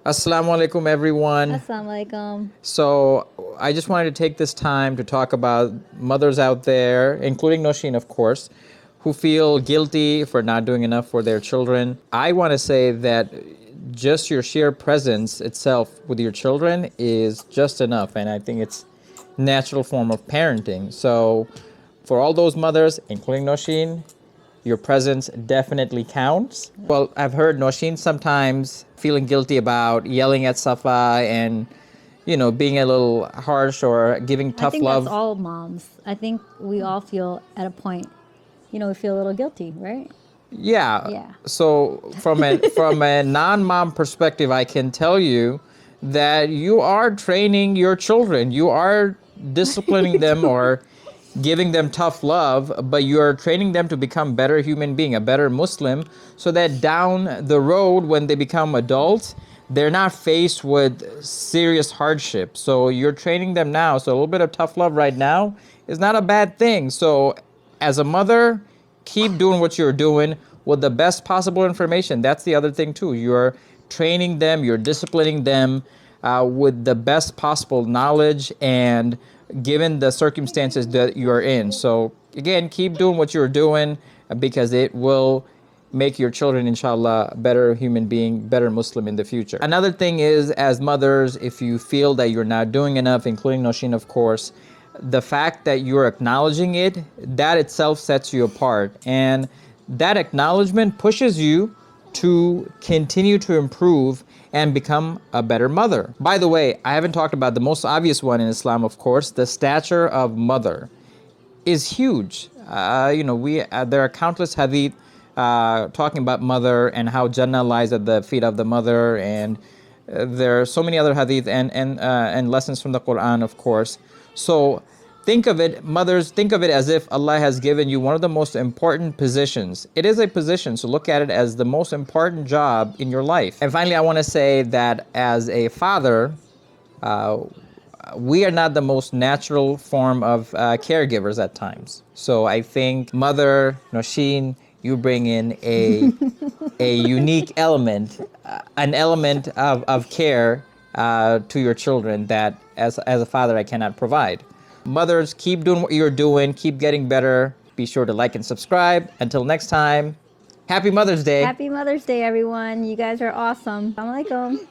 Assalamu alaikum, everyone. Assalamu alaikum. So, I just wanted to take this time to talk about mothers out there, including Noshin, of course, who feel guilty for not doing enough for their children. I want to say that just your sheer presence itself with your children is just enough, and I think it's natural form of parenting. So, for all those mothers, including Noshin, your presence definitely counts. Well, I've heard Noshin sometimes feeling guilty about yelling at Safa and, being a little harsh or giving I tough think that's love. all moms. I think we all feel at a point, we feel a little guilty, right? Yeah. Yeah. So from a non-mom perspective, I can tell you that you are training your children. You are disciplining them or giving them tough love, but you're training them to become better human being, a better Muslim, so that down the road when they become adults, they're not faced with serious hardship. So you're training them now. So a little bit of tough love right now is not a bad thing. So as a mother, keep doing what you're doing with the best possible information. That's the other thing too. You're training them, you're disciplining them with the best possible knowledge and given the circumstances that you're in. So again, keep doing what you're doing because it will make your children, inshallah, a better human being, better Muslim in the future. Another thing is, as mothers, if you feel that you're not doing enough, including Noshin, of course, the fact that you're acknowledging it, that itself sets you apart. And that acknowledgement pushes you to continue to improve and become a better mother. By the way, I haven't talked about the most obvious one in Islam, of course, the stature of mother is huge. There are countless hadith talking about mother and how Jannah lies at the feet of the mother, and there are so many other hadith and lessons from the Quran, of course. So think of it, mothers, think of it as if Allah has given you one of the most important positions. It is a position, so look at it as the most important job in your life. And finally, I want to say that as a father, we are not the most natural form of caregivers at times. So I think Mother Noshin, you bring in a unique element, an element of care to your children that as a father I cannot provide. Mothers, keep doing what you're doing, keep getting better. Be sure to like and subscribe. Until next time, Happy Mother's Day. Happy Mother's Day, everyone. You guys are awesome. Assalamu alaikum.